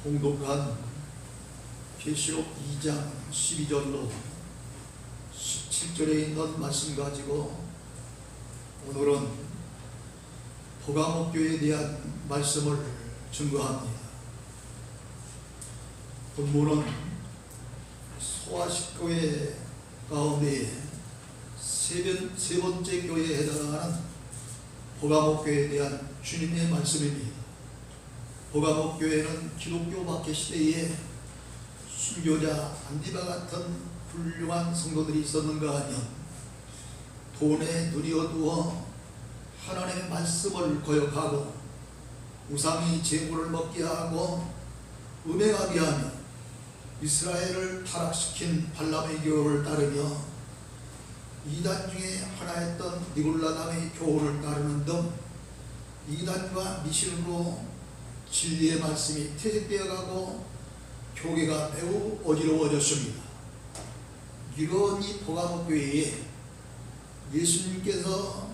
봉독한 계시록 2장 12절로 17절에 있는 말씀 가지고 오늘은 포가모 교회에 대한 말씀을 증거합니다. 본문은 소아식 교회 가운데 세 번째 교회에 해당하는 포가모 교회에 대한 주님의 말씀입니다. 포가모 교회는 기독교 박해 시대에 순교자 안디바 같은 훌륭한 성도들이 있었는가 하면 돈에 눈이 어두워 하나님의 말씀을 거역하고 우상의 제물을 먹게 하고 음행하게 하며 이스라엘을 타락시킨 발람의 교훈을 따르며 이단 중에 하나였던 니골라담의 교훈을 따르는 등 이단과 미신으로 진리의 말씀이 퇴색되어 가고 교회가 매우 어지러워졌습니다. 이런 이 포가모 교회에 예수님께서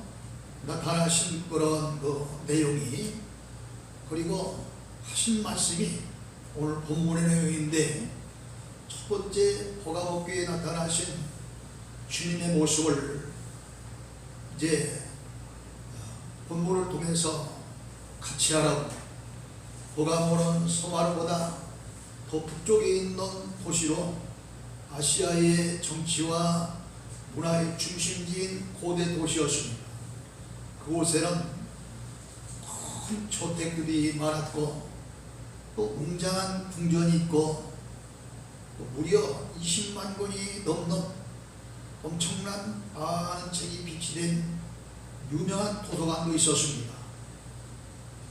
나타나신 그런 내용이 그리고 하신 말씀이 오늘 본문의 내용인데, 첫 번째 포가모 교회에 나타나신 주님의 모습을 이제 본문을 통해서 같이 알아보고, 포가모는 소마르보다 더 북쪽에 있는 도시로 아시아의 정치와 문화의 중심지인 고대 도시였습니다. 그곳에는 큰 저택들이 많았고 또 웅장한 궁전이 있고 또 무려 20만 권이 넘는 엄청난 많은 책이 비치된 유명한 도서관도 있었습니다.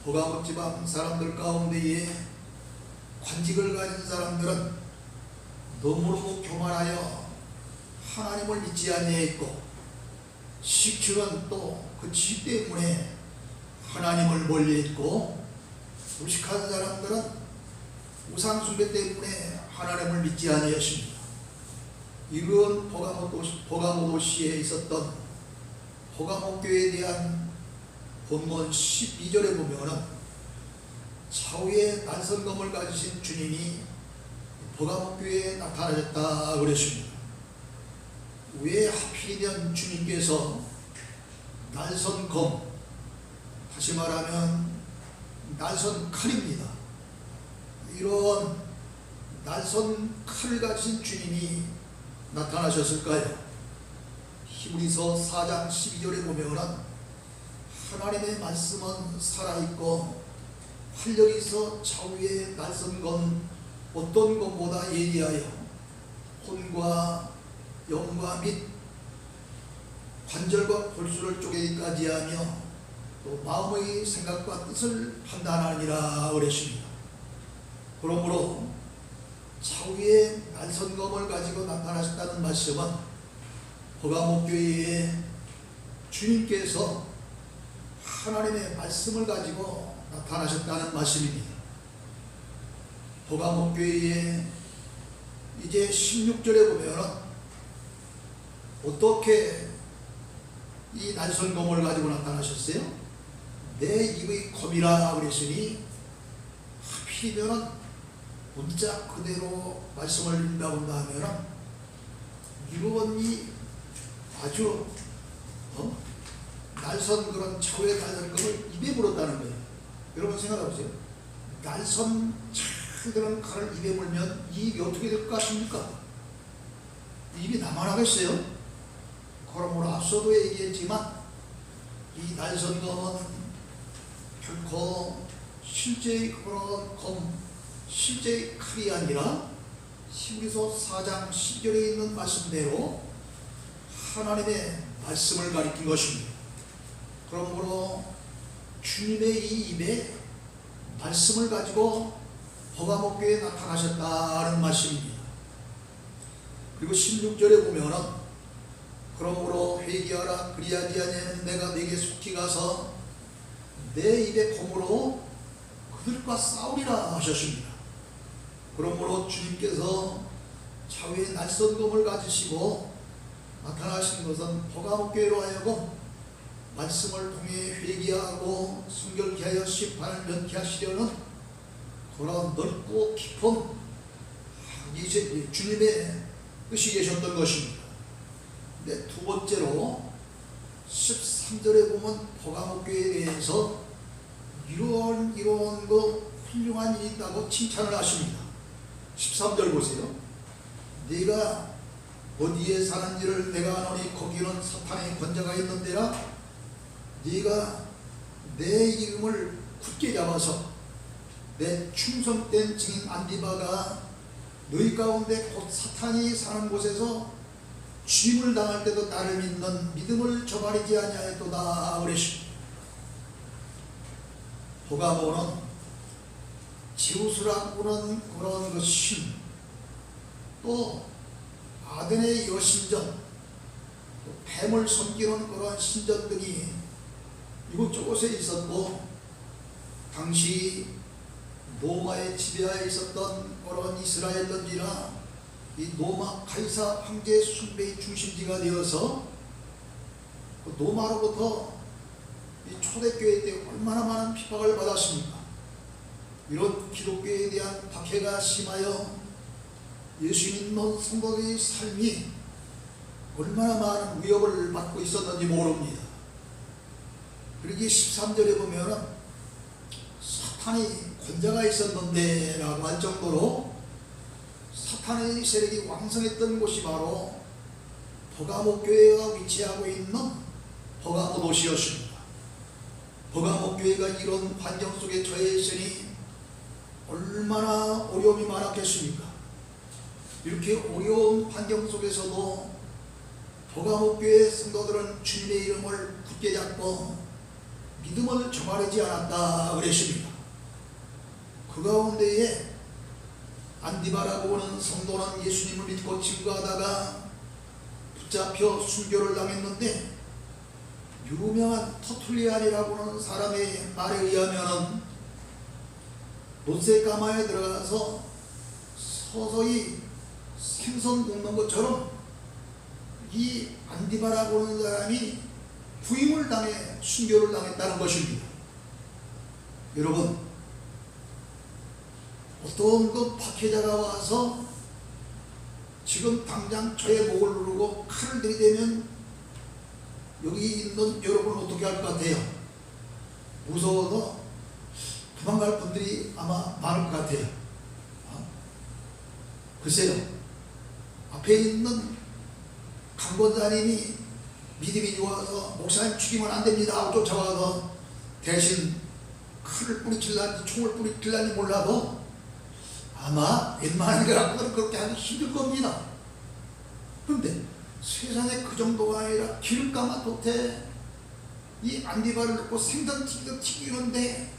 포가모 지방 사람들 가운데에 관직을 가진 사람들은 너무너무 교만하여 하나님을 믿지 아니했고, 시큐는 또 그 지 때문에 하나님을 멀리했고, 무식한 사람들은 우상 숭배 때문에 하나님을 믿지 아니했습니다. 이런 포가모 도시에 있었던 포가모 교회에 대한 본문 12절에 보면은 좌우에 난선검을 가지신 주님이 포가모 교회에 나타나셨다 그랬습니다. 왜 하필이면 주님께서 날선검, 다시 말하면 날선칼입니다. 이런 날선칼을 가진 주님이 나타나셨을까요? 히브리서 4장 12절에 보면은 하나님의 말씀은 살아있고 활력이 있어 좌우에 날선검 어떤 것보다 예리하여 혼과 영과 및 관절과 골수를 쪼개기까지 하며 또 마음의 생각과 뜻을 판단하느니라 그랬습니다. 그러므로 좌우에 날선검을 가지고 나타나셨다는 말씀은 포가모 교회에 주님께서 하나님의 말씀을 가지고 나타나셨다는 말씀입니다. 포가모 교회에 이제 16절에 보면 어떻게 이 날선검을 가지고 나타나셨어요? 내 입의 검이라 그랬으니 하필이면 문자 그대로 말씀을 읽는다고 한다면 이런이 아주 날선 그런 좌우의 날선검을 입에 물었다는 거예요. 여러분 생각해보세요. 날선 그런 칼을 입에 물면 이 입이 어떻게 될 것 같습니까? 입이 나만하겠어요? 그러므로 앞서도 얘기했지만 이 날선검은 결코 실제의 그런 검, 실제의 칼이 아니라 히브리서 4장 10절에 있는 말씀대로 하나님의 말씀을 가리킨 것입니다. 그러므로 주님의 이 입에 말씀을 가지고 포가모 교회에 나타나셨다는 말씀입니다. 그리고 16절에 보면은 그러므로 회개하라, 그리하지 아니하면 내가 네게 속히 가서 내 입의 검으로 그들과 싸우리라 하셨습니다. 그러므로 주님께서 좌우에 날선검을 가지시고 나타나신 것은 포가모 교회로 하여금 말씀을 통해 회개하고 순결케 하여 심판을 면케 하시려는 그런 넓고 깊은 이제 주님의 뜻이 계셨던 것입니다. 근데 두 번째로 13절에 보면 버가모 교회에 대해서 이런 그 훌륭한 일이 있다고 칭찬을 하십니다. 13절 보세요. 네가 어디에 사는지를 내가 아노니 거기는 사탄의 권자가 있는데라. 네가 내 이름을 굳게 잡아서 내 충성된 증인 안디바가 너희 가운데 곧 사탄이 사는 곳에서 죽임을 당할 때도 나를 믿는 믿음을 저버리지 아니하였도다 그러십니다. 버가모는 제우스라고는 그런 그 신, 또 아덴의 여신전, 또 뱀을 섬기는 그런 신전들이 이곳저곳에 있었고, 당시 로마의 지배하에 있었던 그런 이스라엘런지라 이 로마 카이사 황제 숭배의 중심지가 되어서 그 로마로부터 이 초대교회 때 얼마나 많은 핍박을 받았습니까? 이런 기독교에 대한 박해가 심하여 예수 믿는 성도의 삶이 얼마나 많은 위협을 받고 있었는지 모릅니다. 그러기 13절에 보면은 사탄이 권자가 있었는데 라고 할 정도로 사탄의 세력이 왕성했던 곳이 바로 버가모 교회가 위치하고 있는 버가모 도시였습니다. 버가모 교회가 이런 환경 속에 처해 있으니 얼마나 어려움이 많았겠습니까? 이렇게 어려운 환경 속에서도 버가모 교회 성도들은 주님의 이름을 굳게 잡고 믿음을 저버리지 않았다 그랬습니다. 그 가운데에 안디바라고 하는 성도는 예수님을 믿고 증거하다가 붙잡혀 순교를 당했는데, 유명한 터툴리안이라고 하는 사람의 말에 의하면 노세까마에 들어가서 서서히 생선 볶는 것처럼 이 안디바라고 하는 사람이 부임을 당해 순교를 당했다는 것입니다. 여러분, 어떤 그 박해자가 와서 지금 당장 저의 목을 누르고 칼을 들이대면 여기 있는 여러분 어떻게 할 것 같아요? 무서워서 도망갈 분들이 아마 많을 것 같아요. 글쎄요, 앞에 있는 강권자님이 믿음이 좋아서 목사님 죽이면 안 됩니다 하고 쫓아와서 대신 칼을 뿌리칠란지 총을 뿌리칠란지 몰라도 아마 웬만한 거라고는 그렇게 하기 힘들 겁니다. 그런데 세상에 그 정도가 아니라 기름감아 돛에 이 안디바를 넣고 생선 튀기는데,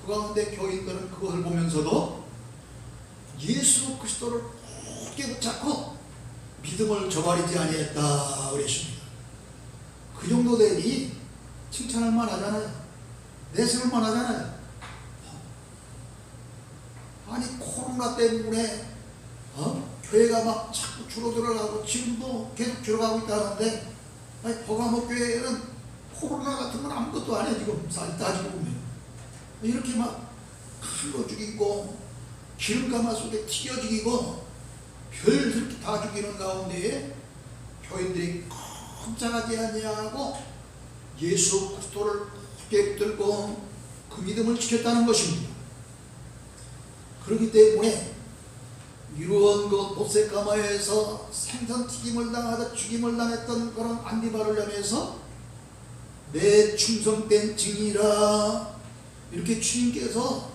그 가운데 교인들은 그것을 보면서도 예수 그리스도를 굳게 붙잡고 믿음을 저버리지 아니했다 그랬습니다. 그 정도 되니 칭찬할 만하잖아요. 내세울 만하잖아요. 아니 코로나 때문에 교회가 막 자꾸 줄어들어가고 지금도 계속 줄어가고 있다는데, 아니 버가모 교회는 코로나 같은 건 아무것도 아니에요. 지금 따지고 보면 이렇게 막 칼로 죽이고 기름가마 속에 튀겨 죽이고 별들 다 죽이는 가운데에 교인들이 꼼짝하지 아니하고 예수 그리스도를 굳게 붙들고 그 믿음을 지켰다는 것입니다. 그렇기 때문에 이러한 그 노세까마에서 생선튀김을 당하다 죽임을 당했던 그런 안디바를 향해서 내 충성된 증이라 이렇게 주님께서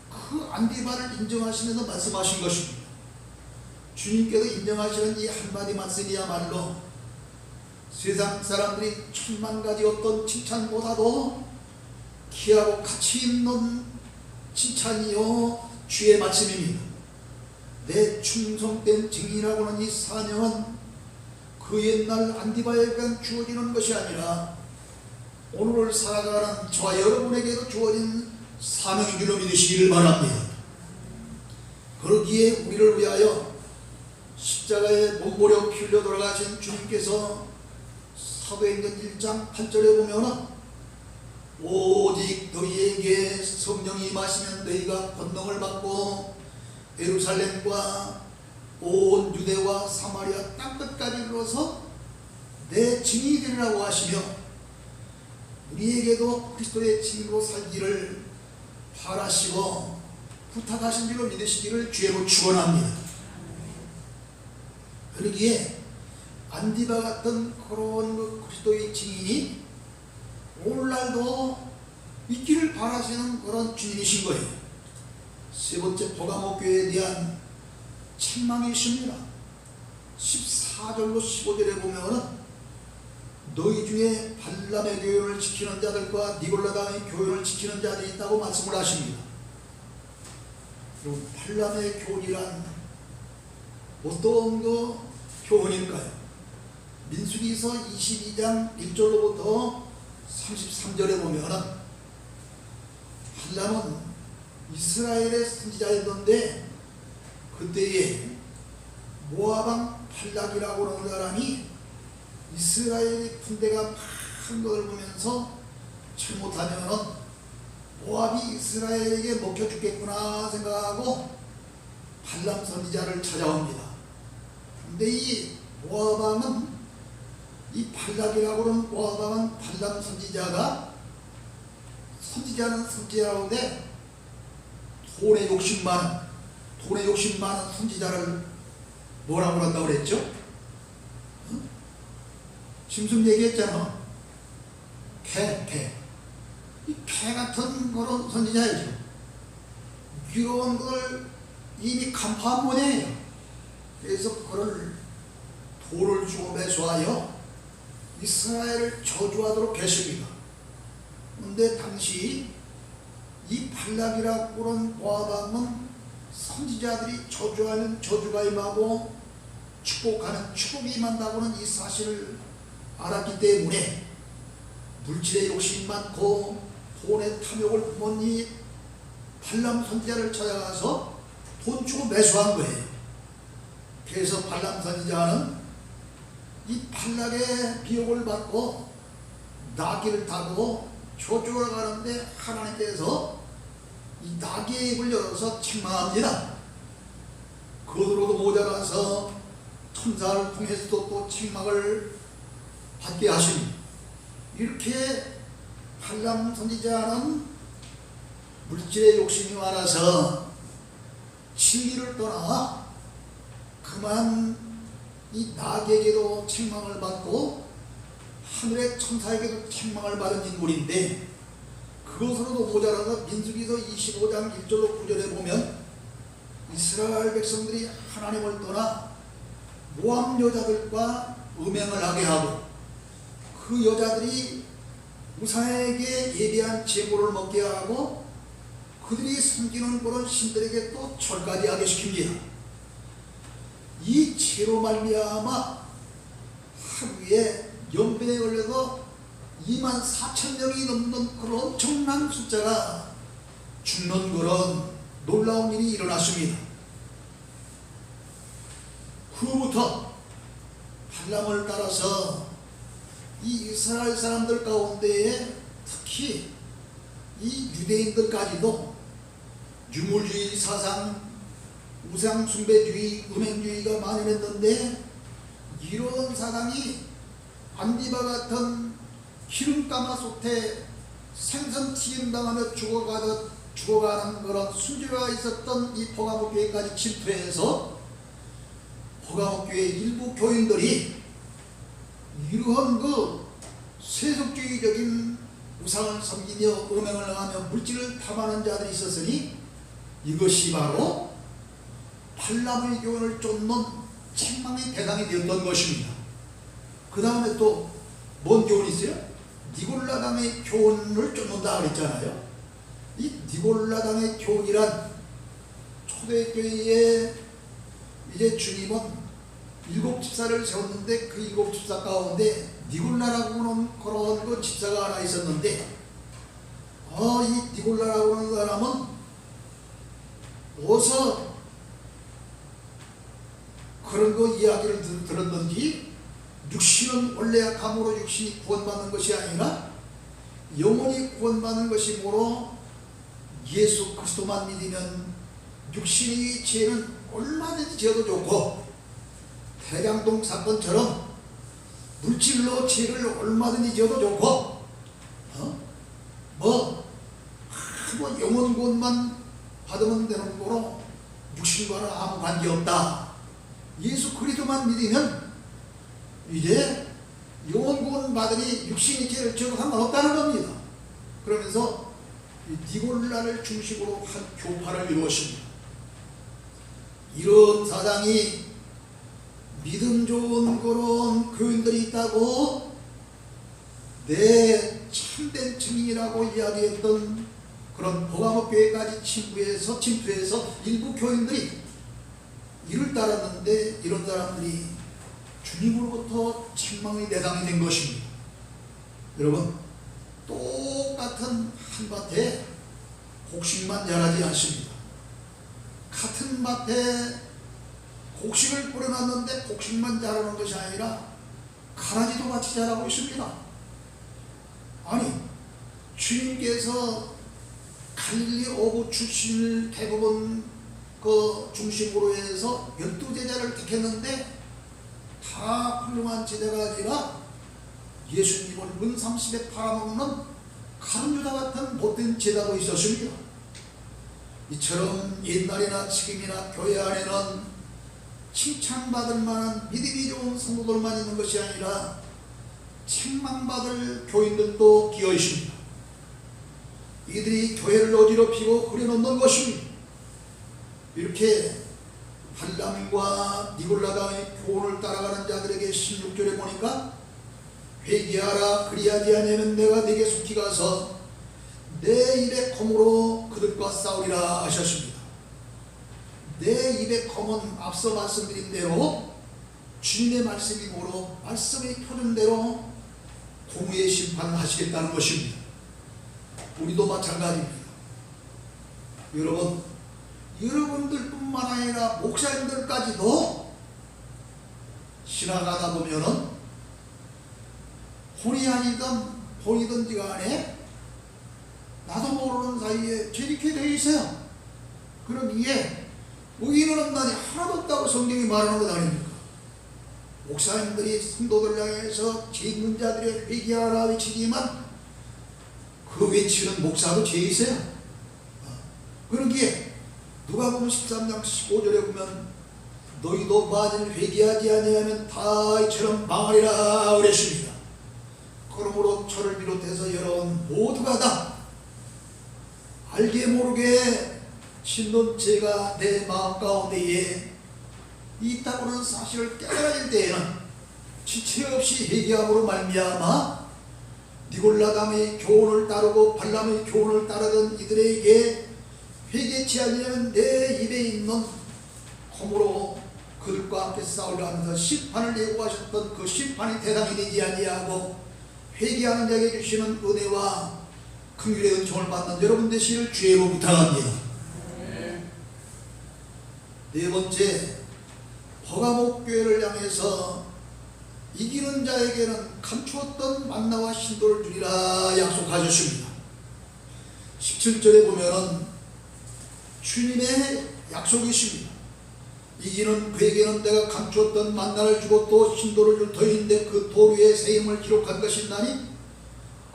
그 안디바를 인정하시면서 말씀하신 것입니다. 주님께서 인정하시는 이 한마디 말씀이야말로 세상 사람들이 천만 가지 어떤 칭찬보다도 귀하고 가치 있는 칭찬이요 주의 말씀입니다. 내 충성된 증인이라고 하는 이 사명은 그 옛날 안디바에 주어지는 것이 아니라 오늘을 살아가는 저와 여러분에게도 주어진 사명인 줄로 믿으시기를 바랍니다. 그러기에 우리를 위하여 십자가에 몸부려 피 흘려 돌아가신 주님께서 사도행전 1장 8절에 보면 오직 너희에게 성령이 임하시면 너희가 권능을 받고 예루살렘과 온 유대와 사마리아 땅끝까지 이르러서 내 증인이 되리라고 하시며 우리에게도 그리스도의 증인으로 살기를 바라시고 부탁하신 줄로 믿으시기를 주의로 축원합니다. 그러기에 안디바 같은 그런 그리스도의 증인이 오늘날도 있기를 바라시는 그런 주님이신 거예요. 세 번째, 버가모 교회에 대한 책망이 있습니다. 14절로 15절에 보면은 너희 중에 발람의 교훈을 지키는 자들과 니골라당의 교훈을 지키는 자들이 있다고 말씀을 하십니다. 그리고 발람의 교훈이란 어떤 그 교훈일까요? 민수기서 22장 1절로부터 33절에 보면은 발람은 이스라엘의 선지자였는데 그때에 모압왕 발락이라고 하는 사람이 이스라엘의 군대가 많은 것을 보면서 잘못하면은 모압이 이스라엘에게 먹혀 죽겠구나 생각하고 발람 선지자를 찾아옵니다. 근데 이 모압왕은 이 발락이라고 하는 모압왕은 발람 선지자가 선지자는 선지자인데 돈에 욕심 많은 선지자를 뭐라고 한다고 그랬죠? 응? 짐승 얘기했잖아. 이 개 같은 그런 선지자이죠. 이런 걸 이미 간파한 모양이에요. 그래서 그걸 돌을 주고 매수하여 이스라엘을 저주하도록 했습니다. 그런데 당시 이 발락이라고 하는 모압왕은 선지자들이 저주하는 저주가 임하고 축복하는 축복이 임한다고는 이 사실을 알았기 때문에 물질의 욕심이 많고 돈의 탐욕을 품은 이 발람 선지자를 찾아가서 돈 주고 매수한 거예요. 그래서 발람 선지자는 이 발락의 비용을 받고 나귀를 타고 저주하러 가는데 하나님께서 이 나귀의 입을 열어서 책망합니다. 그것으로도 모자라서 천사를 통해서도 또 책망을 받게 하십니다. 이렇게 발람 선지자는 물질의 욕심이 많아서 진리를 떠나 그만 이 나귀에게도 책망을 받고 하늘의 천사에게도 책망을 받은 인물인데 그것으로도 모자라서 민수기서 25장 1절로 9절에 보면 이스라엘 백성들이 하나님을 떠나 모압 여자들과 음행을 하게 하고 그 여자들이 우상에게 예비한 제물을 먹게 하고 그들이 섬기는 그런 신들에게 또 절까지 하게 시킵니다. 이 죄로 말미암아 하루에 연병에 걸려서 24,000명이 넘는 그런 엄청난 숫자가 죽는 그런 놀라운 일이 일어났습니다. 그후부터 발람을 따라서 이 이스라엘 사람들 가운데에 특히 이 유대인들까지도 유물주의 사상, 우상숭배주의, 음행주의가 만연했는데 이런 사상이 안디바 같은 기름가마솥에 생선 튀김당하며 죽어가는 그런 순교가 있었던 이 버가모 교회까지 침투해서 버가모 교회 일부 교인들이 이러한 그 세속주의적인 우상을 섬기며 음행을 하며 물질을 탐하는 자들이 있었으니 이것이 바로 발람의 교훈을 쫓는 책망의 대상이 되었던 것입니다. 그 다음에 또 뭔 교훈이 있어요? 니골라당의 교훈을 쫓는다 그랬잖아요. 이 니골라당의 교훈이란 초대교회에 이제 주님은 7 집사를 세웠는데 그 7 집사 가운데 니골라라고 하는 그런 그 집사가 하나 있었는데 이 니골라라고 하는 사람은 어디서 그런 거 이야기를 들었는지 육신은 원래 감으로 육신이 구원받는 것이 아니라 영원히 구원받는 것이 뭐로? 예수 그리스도만 믿으면 육신의 죄는 얼마든지 지어도 좋고, 대장동 사건처럼 물질로 죄를 얼마든지 지어도 좋고, 영원 구원만 받으면 되는 거로 육신과는 아무 관계없다. 예수 그리스도만 믿으면 이제 영원 구원 받으니 육신의 죄를 지어도 상관없다는 겁니다. 그러면서 니골라를 중심으로 한 교파를 이루었습니다. 이런 사상이 믿음 좋은 그런 교인들이 있다고 내 참된 증인이라고 이야기했던 그런 버가모 교회까지 침투해서 일부 교인들이 이를 따랐는데, 이런 사람들이 주님으로부터 책망의 대상이 된 것입니다. 여러분, 똑같은 한밭에 곡식만 자라지 않습니다. 같은 밭에 곡식을 뿌려놨는데 곡식만 자라는 것이 아니라 가라지도 같이 자라고 있습니다. 아니, 주님께서 갈릴리 어부 출신을 대부분 그 중심으로 해서 12제자를 택했는데 다 훌륭한 제자가 아니라 예수님을 문 30에 팔아먹는 가룟유다 같은 못된 제자도 있었습니다. 이처럼 옛날이나 지금이나 교회 안에는 칭찬받을 만한 믿음이 좋은 성도들만 있는 것이 아니라 책망받을 교인들도 끼어 있습니다. 이들이 교회를 어지럽히고 흐려놓는 것입니다. 이렇게 발람과 니골라당의 교훈을 따라가는 자들에게 16절에 보니까 회개하라, 그리하지 아니하면 내가 네게 속히 가서 내 입의 검으로 그들과 싸우리라 하셨습니다. 내 입의 검은 앞서 말씀드린 대로 주님의 말씀이 뭐로? 말씀의 표준대로 공의의 심판을 하시겠다는 것입니다. 우리도 마찬가지입니다. 여러분, 여러분들뿐만 아니라 목사님들까지도 지나가다 보면은 혼이 아니든 본이든지 간에 나도 모르는 사이에 죄짓게 되어 있어요. 그러기에 의인은 없나니 하나도 없다고 성경이 말하는 것 아닙니까? 목사님들이 성도들 향해서 죄 있는 자들의 회개하라 외치지만 그 외치는 목사도 죄 있어요. 그러기에 누가복음 13장 15절에 보면 너희도 만일 회개하지 아니하면 다 이처럼 망하리라 그랬습니다. 그러므로 저를 비롯해서 여러분 모두가 다 알게 모르게 신론 죄가 내 마음 가운데에 있다고는 사실을 깨달을 때에는 지체 없이 회개함으로 말미암아 니골라당의 교훈을 따르고 발람의 교훈을 따르던 이들에게 회개치 아니하면 내 입에 있는 검으로 그들과 함께 싸우려 하면서 심판을 예고하셨던 그 심판이 대상이 되지 아니하고 회개하는 자에게 주시는 은혜와 긍휼의 은총을 받는 여러분 되시기를 주의로 부탁합니다. 네 번째, 버가모 교회를 향해서 이기는 자에게는 감추었던 만나와 신도를 주리라 약속하셨습니다. 17절에 보면은 주님의 약속이 있습니다. 이기는 그에게는 내가 감추었던 만나를 주고 또 신도를 줄 터인데 그 돌 위에 새 이름을 기록한 것이 있나니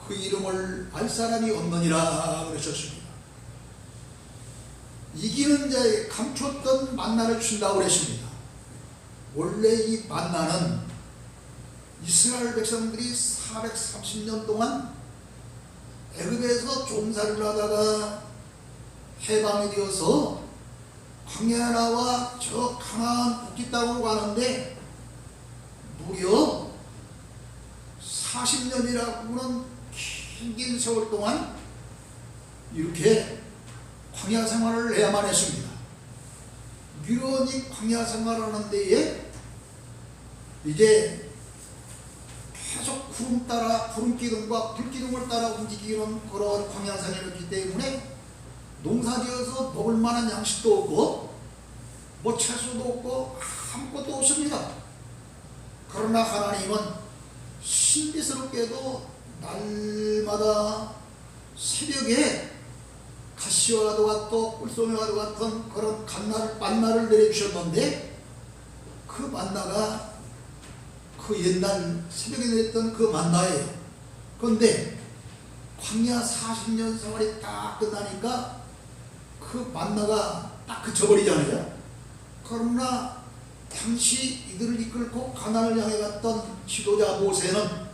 그 이름을 알 사람이 없느니라 그러셨습니다. 이기는 자에게 감추었던 만나를 준다고 그랬습니다. 원래 이 만나는 이스라엘 백성들이 430년 동안 애굽에서 종살이를 하다가 해방이 되어서 광야에 나와 저 가나안 북지 땅으로 가는데 무려 40년이라고는 긴 세월 동안 이렇게 광야 생활을 해야만 했습니다. 미련이 광야 생활하는 데에 이제 계속 구름 따라 구름 기둥과 불 기둥을 따라 움직이는 그런 광야 생활이었기 때문에 농사지어서 먹을 만한 양식도 없고 뭐 채소도 없고 아무것도 없습니다. 그러나 하나님은 신비스럽게도 날마다 새벽에 가시와도 같고 꿀송이와도 같은 그런 만나를 내려주셨는데, 그 만나가 그 옛날 새벽에 내렸던 그 만나예요. 그런데 광야 40년 세월이 딱 끝나니까 그 만나가 딱 그쳐버리잖아요. 그러나 당시 이들을 이끌고 가나안을 향해 갔던 지도자 모세는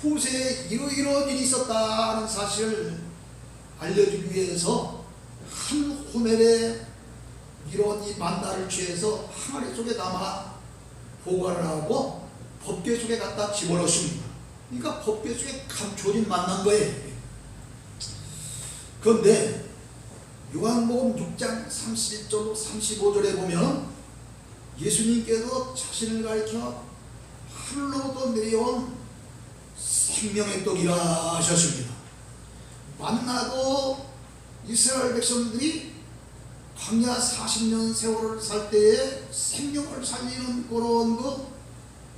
후세에 이러이러한 일이 있었다는 사실을 알려주기 위해서 한 호멜에 이런 이 만나를 취해서 항아리 속에 담아 보관을 하고 법궤 속에 갖다 집어넣습니다. 그러니까 법궤 속에 감춰진 만난 거예요. 그런데 요한복음 6장 31절 35절에 보면 예수님께서 자신을 가리켜 하늘로부터 내려온 생명의 떡이라 하셨습니다. 만나도 이스라엘 백성들이 광야 40년 세월을 살 때에 생명을 살리는 그런 그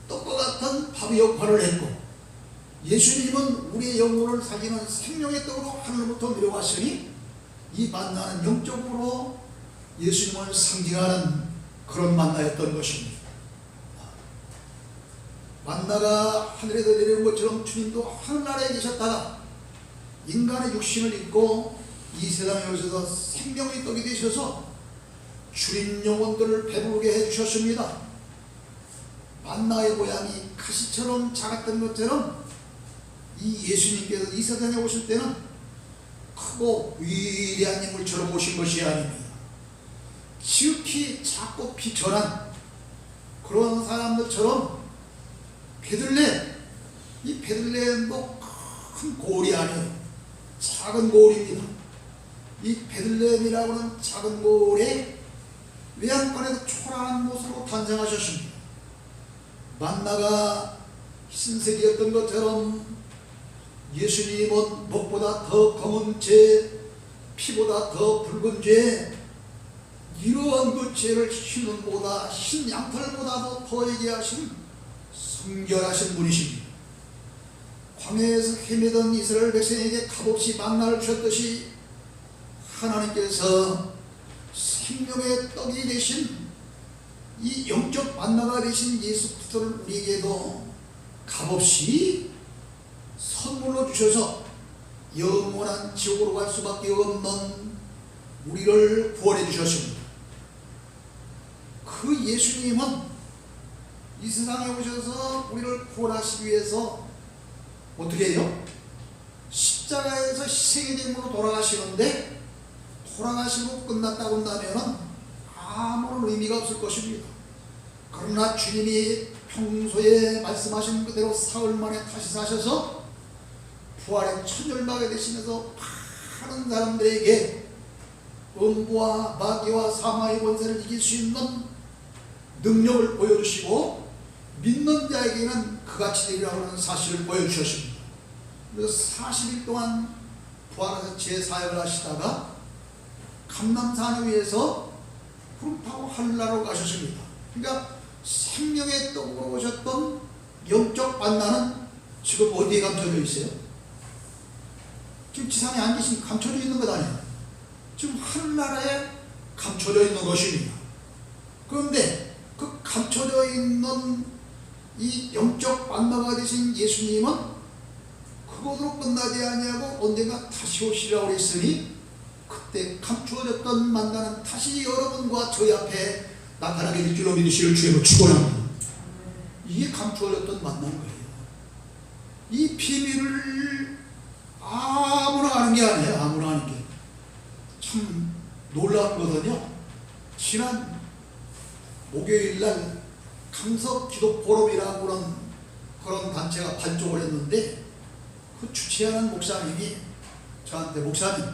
떡과 같은 밥의 역할을 했고, 예수님은 우리의 영혼을 살리는 생명의 떡으로 하늘로부터 내려왔으니 이 만나는 영적으로 예수님을 상징하는 그런 만나였던 것입니다. 만나가 하늘에서 내려온 것처럼 주님도 하늘나라에 계셨다가 인간의 육신을 입고 이 세상에 오셔서 생명의 떡이 되셔서 주린 영혼들을 배부르게 해주셨습니다. 만나의 모양이 가시처럼 작았던 것처럼 이 예수님께서 이 세상에 오실 때는 크고 위대한 인물처럼 오신 것이 아닙니다. 지극히 작고 비천한 그런 사람들처럼 이 베들레헴도 큰 고을이 아니에요. 작은 고을입니다. 이 베들레헴이라고 하는 작은 고을에 외양간에도 초라한 모습으로 탄생하셨습니다. 만나가 흰색이었던 것처럼 예수님은 목보다 더 검은 죄, 피보다 더 붉은 죄, 이러한 그 죄를 흰 눈보다 흰 양털보다도 더 얘기하신 성결하신 분이십니다. 광야에서 헤매던 이스라엘 백성에게 값없이 만나를 주셨듯이 하나님께서 생명의 떡이 되신 이 영적 만나가 되신 예수 그리스도를 우리에게도 값없이 선물로 주셔서 영원한 지옥으로 갈 수밖에 없는 우리를 구원해 주셨습니다. 그 예수님은 이 세상에 오셔서 우리를 구원하시기 위해서 어떻게 해요? 십자가에서 희생의 제물로 돌아가시는데, 돌아가시고 끝났다고 한다면 아무런 의미가 없을 것입니다. 그러나 주님이 평소에 말씀하신 그대로 사흘 만에 다시 사셔서 부활의 천열마가 되시면서 많은 사람들에게 음부와 마귀와 사망의 권세를 이길 수 있는 능력을 보여주시고 믿는 자에게는 그같이 되리라고 하는 사실을 보여주셨습니다. 그래서 40일 동안 부활해서 제사역을 하시다가 감람산 위에서 구름 타고 하늘나라로 가셨습니다. 그러니까 생명의 떡으로 오셨던 영적 만나는 지금 어디에 감춰져 있어요? 지금 지상에 안 계신 감춰져 있는 것 아니에요. 지금 하늘나라에 감춰져 있는 것입니다. 그런데 그 감춰져 있는 이 영적 만나가 되신 예수님은 그것으로 끝나지 아니하고 언젠가 다시 오시라고 그랬으니, 그때 감추어졌던 만나는 다시 여러분과 저희 앞에 나타나게 될 줄로 믿으시길 주님으로 축원합니다. 이게 감추어졌던 만나는 거예요. 이 비밀을 아무나 아는 게 아니에요. 아무나 아는 게. 참 놀라운 거거든요. 지난 목요일날 강석 기도 포럼이라고 하는 그런 단체가 발족을 했는데, 그 주최하는 목사님이 저한테 목사님,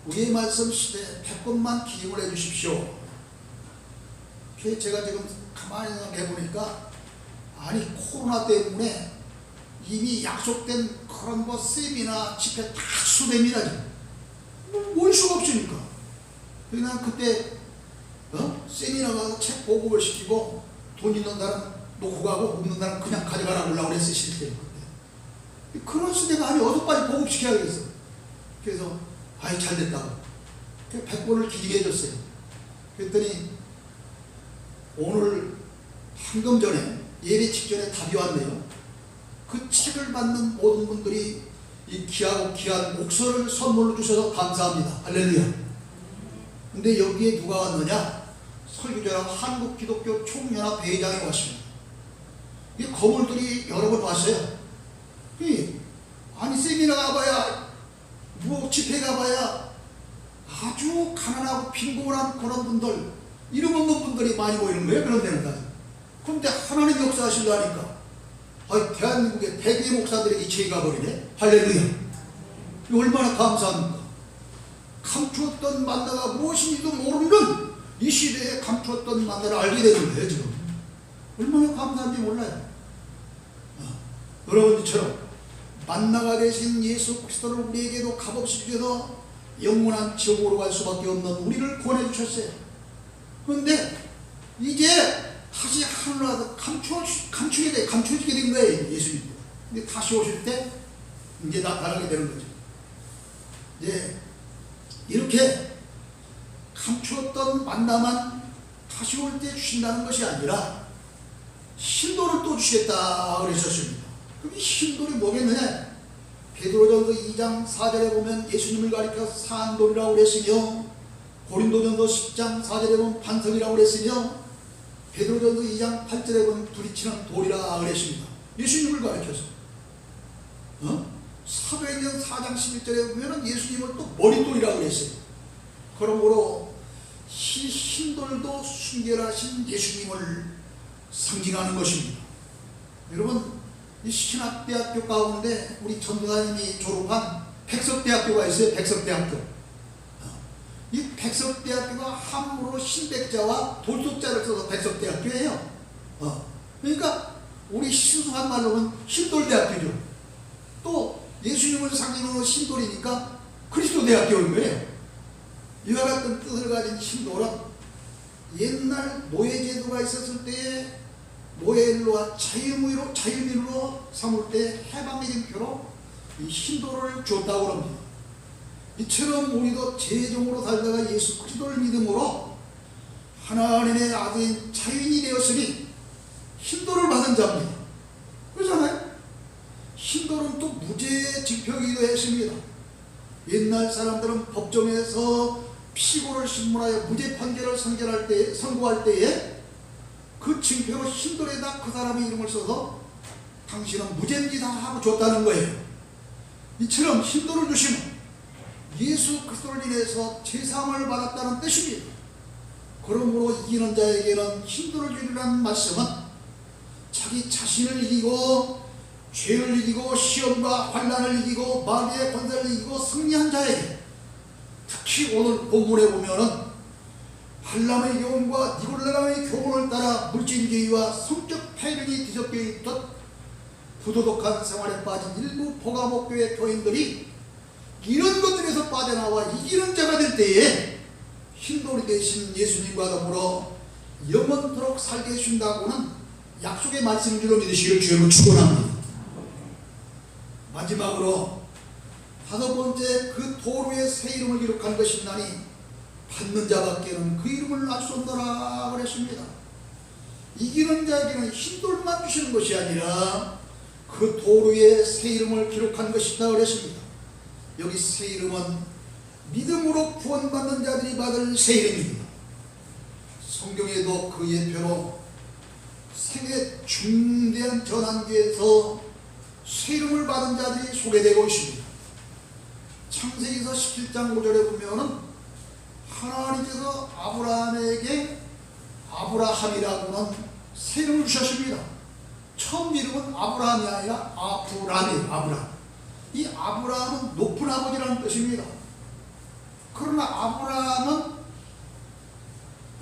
우리의 말씀 시대에 100번만 기임을 해 주십시오. 제가 지금 가만히 생각해 보니까, 아니 코로나 때문에 이미 약속된 그런 뭐 세미나 집회 다 취소됩니다. 올 수가 없으니까. 그냥 그때 세미나 가서 책 보급을 시키고 돈 있는 사람 놓고 가고 없는 사람 그냥 가져가라고 하려고 그랬어요. 실제. 그런 시대가 아니 어서 빨리 보급시켜야겠어. 그래서 아이 잘됐다고 100번을 기지게 해줬어요. 그랬더니 오늘 방금 전에 예배 직전에 답이 왔네요. 그 책을 받는 모든 분들이 이 귀하고 귀한 목서를 선물로 주셔서 감사합니다. 할렐루야. 근데 여기에 누가 왔느냐? 설교자랑 한국기독교 총연합 회장이 왔습니다. 이 거물들이 여러 번 왔어요. 아니 세미나 가봐야 뭐 집회 가봐야 아주 가난하고 빈곤한 그런 분들, 이름 없는 분들이 많이 모이는 거예요. 그런 데는 가서. 그런데 하나님 역사하시려니까 대한민국의 대개 목사들에게 죄가 버리네. 할렐루야. 얼마나 감사합니까? 감추었던 만나가 무엇인지도 모르는 이 시대에 감추었던 만나를 알게 되는 거예요. 지금 얼마나 감사한지 몰라요. 여러분들처럼 만나가 되신 예수 그리스도를 우리에게도 값없이 주셔서 영원한 지옥으로 갈 수밖에 없는 우리를 구원해주셨어요. 그런데 이제 다시 하늘로 가서 감추어지게 된 거예요. 예수님. 근데 다시 오실 때 이제 나타나게 되는 거죠. 이제 이렇게 감추었던 만나만 다시 올 때 주신다는 것이 아니라 신도를 또 주시겠다 그러셨습니다. 그럼 이 신돌이 뭐겠느냐? 베드로전서 2장 4절에 보면 예수님을 가리켜 산돌이라고 그랬으며, 고린도전서 10장 4절에 보면 반석이라고 그랬으며, 베드로전서 2장 8절에 보면 부딪히는 돌이라 그랬습니다. 예수님을 가리켜서. 사도행전 4장 11절에 보면 예수님을 또 머릿돌이라고 그랬어요. 그러므로 이 신돌도 순결하신 예수님을 상징하는 것입니다. 여러분, 이 신학대학교 가운데 우리 전도사님이 졸업한 백석대학교가 있어요. 백석대학교. 이 백석대학교가 함부로 신백자와 돌속자를 써서 백석대학교예요. 그러니까 우리 신수한 말로는 신돌대학교죠. 또 예수님을 상징하는 신돌이니까 그리스도대학교인 거예요. 이와 같은 뜻을 가진 신돌은 옛날 노예제도가 있었을 때에 노예일로와 자유민으로 삼을 때 해방이름표로 이 신도를 줬다고 합니다. 이처럼 우리도 제종으로 살다가 예수 그리스도를 믿음으로 하나님의 아들인 자유인이 되었으니 신도를 받은 자입니다. 그렇잖아요? 신도는 또 무죄 징표이기도 했습니다. 옛날 사람들은 법정에서 피고를 신문하여 무죄 판결을 선고할 때에 그 징표로 신돌에다 그 사람의 이름을 써서 당신은 무죄입니다 하고 줬다는 거예요. 이처럼 신돌을 주시면 예수 그리스도를 인해서 제사함을 받았다는 뜻입니다. 그러므로 이기는 자에게는 신돌을 주리라는 말씀은 자기 자신을 이기고 죄를 이기고 시험과 환난을 이기고 마귀의 권세를 이기고 승리한 자에게, 특히 오늘 본문에 보면은 발람의 교훈과 니골라람의 교훈을 따라 물질주의와 성적 패륜이 뒤섞여 있듯 부도덕한 생활에 빠진 일부 포가목교의 교인들이 이런 것들에서 빠져나와 이기는 자가 될 때에 신돌이 되신 예수님과 더불어 영원토록 살게 해준다고는 약속의 말씀인 줄로 믿으시길 주님을 축원합니다. 마지막으로 다섯 번째, 그 도로에 새 이름을 기록한 것이나니 받는 자밖에는 그 이름을 알 수 없노라 그랬습니다. 이기는 자에게는 흰돌만 주시는 것이 아니라 그 도로에 새 이름을 기록한 것이다 그랬습니다. 여기 새 이름은 믿음으로 구원받는 자들이 받을 새 이름입니다. 성경에도 그 예표로 생애 중대한 전환기에서 새 이름을 받은 자들이 소개되고 있습니다. 창세기서 17장 5절에 보면은 하나님께서 아브라함에게 아브라함이라고는 새 이름을 주셨습니다. 처음 이름은 아브라함이 아니라 아브람이에요. 아브람. 이 아브라함은 높은 아버지라는 뜻입니다. 그러나 아브라함은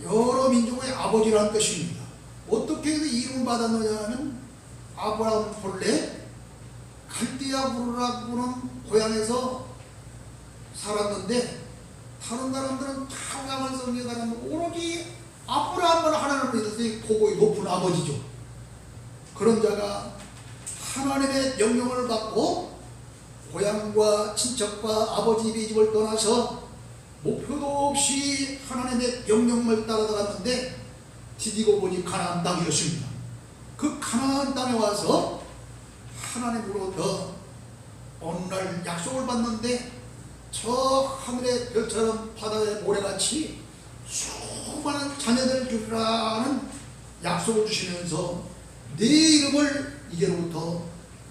여러 민족의 아버지라는 뜻입니다. 어떻게 해서 이름을 받았느냐 하면 아브라함은 본래 갈대아 부르라고 부르는 고향에서 살았는데 다른 사람들은 다 우양을 섬기는 사람은 오로지 아브라함을 하나님을 믿었으니 고고의 높은 아버지죠. 그런 자가 하나님의 명령을 받고 고향과 친척과 아버지 집의 집을 떠나서 목표도 없이 하나님의 명령을 따라다녔는데 디디고 보니 가나안 땅이었습니다. 그 가나안 땅에 와서 하나님으로부터 어느 날 약속을 받는데 저 하늘의 별처럼 바다의 모래같이 수많은 자녀들 주리라는 약속을 주시면서 네 이름을 이제로부터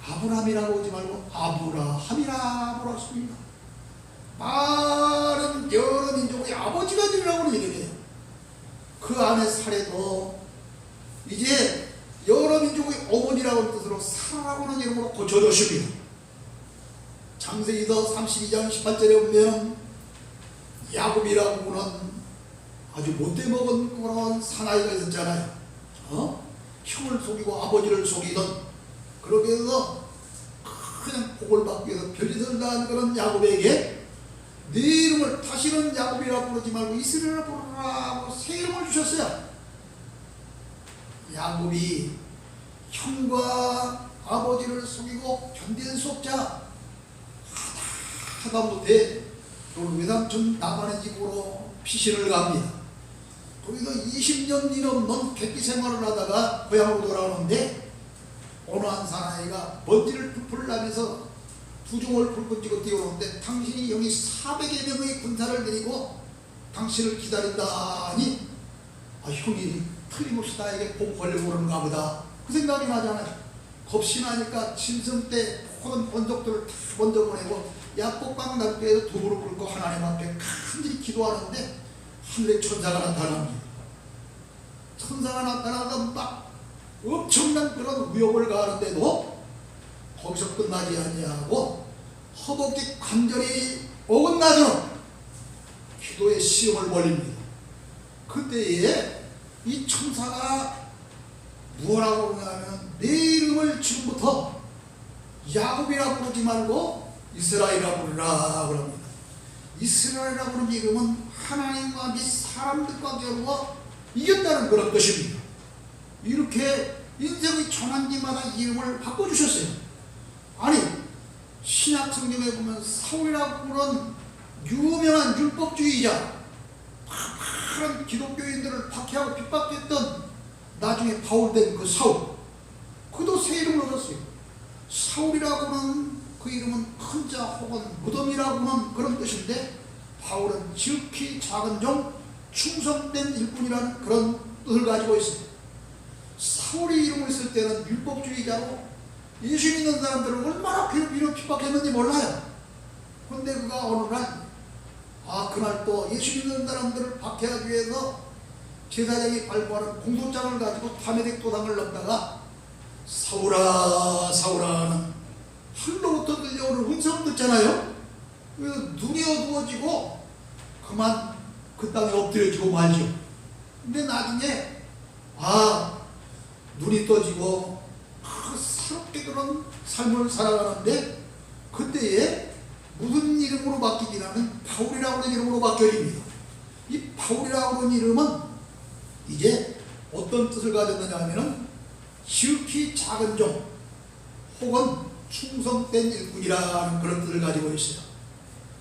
아브라함이라고 하지 말고 아브라함이라 불렀습니다. 많은 여러 민족의 아버지가 되리라고 하는 이름이에요. 그 안에 살해도 이제 여러 민족의 어머니라고 하는 뜻으로 사라라고 하는 이름으로 고쳐졌습니다. 창세기서 32장 18절에 보면 야곱이라고 하는 아주 못돼먹은 그런 사나이가 있었잖아요. 형을 속이고 아버지를 속이던, 그렇게 해서 그냥 복을 받기 위해서 별짓을 다한 그런 야곱에게 네 이름을 다시는 야곱이라 부르지 말고 이스라엘이라 부르라고 새 이름을 주셨어요. 야곱이 형과 아버지를 속이고 견디는 수 없자 하다못해 외삼촌 나만의 집으로 피신을 갑니다. 거기서 20년이 넘는 객기 생활을 하다가 고향으로 돌아오는데 어느 한 사나이가 먼지를 풀풀 나면서 부종을 불끈 쥐고 뛰어오는데 당신이 여기 400여 명의 군사를 데리고 당신을 기다린다니 형이 틀림없이 나에게 복 걸려고 그러는가 보다, 그 생각이 나잖아요. 겁이 나니까 짐승 때 모든 번족들을 다 먼저 보내고 약복강 날개에서 두 무릎 꿇고 하나님 앞에 간절히 기도하는데 하늘에 천사가 나타납니다. 천사가 나타나서 막 엄청난 그런 위협을 가하는데도 거기서 끝나지 아니하고 허벅지 관절이 어긋나죠. 기도의 시험을 벌립니다. 그때에 이 천사가 무엇라고 하냐면 내 이름을 지금부터 야곱이라 부르지 말고 이스라엘이라 부르라 그럽니다. 이스라엘이라고 하는 이름은 하나님과 및 사람들과 겨루어 이겼다는 그런 것입니다. 이렇게 인생의 전환기마다 이름을 바꿔주셨어요. 아니 신약 성경에 보면 사울이라고 부른 유명한 율법주의자, 그런 기독교인들을 박해하고 핍박했던 나중에 바울된 그 사울, 그도 새 이름을 얻었어요. 사울이라고 하는 그 이름은 큰 자 혹은 무덤이라고 하는 그런 뜻인데 바울은 지극히 작은 종 충성된 일꾼이라는 그런 뜻을 가지고 있어요. 사울이 이름을 쓸 때는 율법주의자로 예수 믿는 사람들을 얼마나 괴롭히고 핍박했는지 몰라요. 그런데 그가 어느 날 그날 또 예수 믿는 사람들을 박해하기 위해서 제사장이 발부하는 공소장을 가지고 다메섹 도당을 넘다가 사울아 사울아는 하늘로부터 들려오는 음성 듣잖아요. 그래서 눈이 어두워지고 그만 그 땅에 엎드려지고 말죠. 근데 나중에 눈이 떠지고 새롭게 그런 삶을 살아가는데 그때에 무슨 이름으로 바뀌기라면 바울이라고 하는 이름으로 바뀌어집니다. 이 바울이라고 하는 이름은 이제 어떤 뜻을 가졌느냐 하면은 지극히 작은 종 혹은 충성된 일꾼이라는 그런 뜻을 가지고 있어요.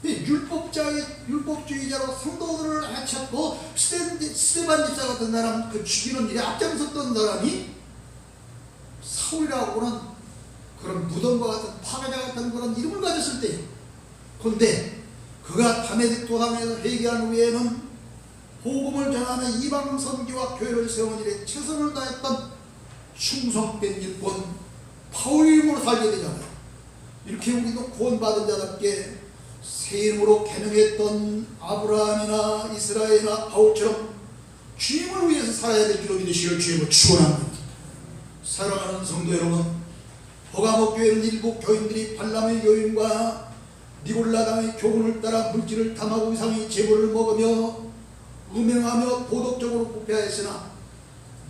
율법주의자로 성도들을 해쳤고 스데반 집사 같은 사람 그 죽이는 일에 앞장섰던 사람이 사울이라고 하는 그런 무덤과 같은 파괴자 같은 그런 이름을 가졌을 때예요. 그런데 그가 다메섹 도상에서 회개한 후에는 복음을 전하며 이방 선교와 교회를 세우는 일에 최선을 다했던 충성된 일꾼 바울의 이름으로 살게 되잖아요. 이렇게 우리도 구원받은 자답게 새 이름으로 개명했던 아브라함이나 이스라엘이나 바울처럼 주님을 위해서 살아야 될 줄로 믿으시길 주님을 축원합니다. 사랑하는 성도 여러분, 버가모 교회는 일부 교인들이 발람의 요인과 니골라당의 교훈을 따라 물질을 탐하고 이상의 재물을 먹으며 음행하며 도덕적으로 부패하였으나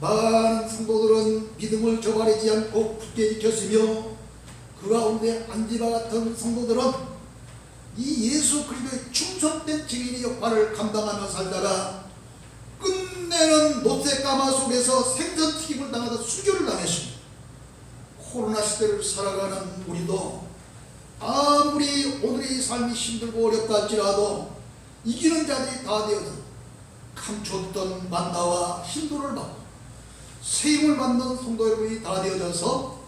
많은 성도들은 믿음을 저버리지 않고 굳게 지켰으며 그 가운데 안디바 같은 성도들은 이 예수 그리스도의 충성된 증인의 역할을 감당하며 살다가 끝내는 놋새 까마 속에서 생선 튀김을 당하다 수교를 당했습니다. 코로나 시대를 살아가는 우리도 아무리 오늘의 삶이 힘들고 어렵다 할지라도 이기는 자들이 다 되어서 감췄던 만나와 힘도를 받고 세임을 받는 성도 여러분이 다 되어져서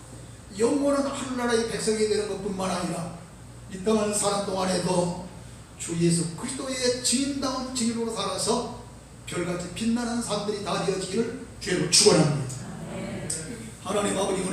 영원한 하늘나라의 백성이 되는 것뿐만 아니라 이 땅을 사는 동안에도 주 예수 그리스도의 증인다운 증인으로 살아서 별같이 빛나는 삶들이 다 되어지기를 주로 축원합니다. 하나님 아버지 은혜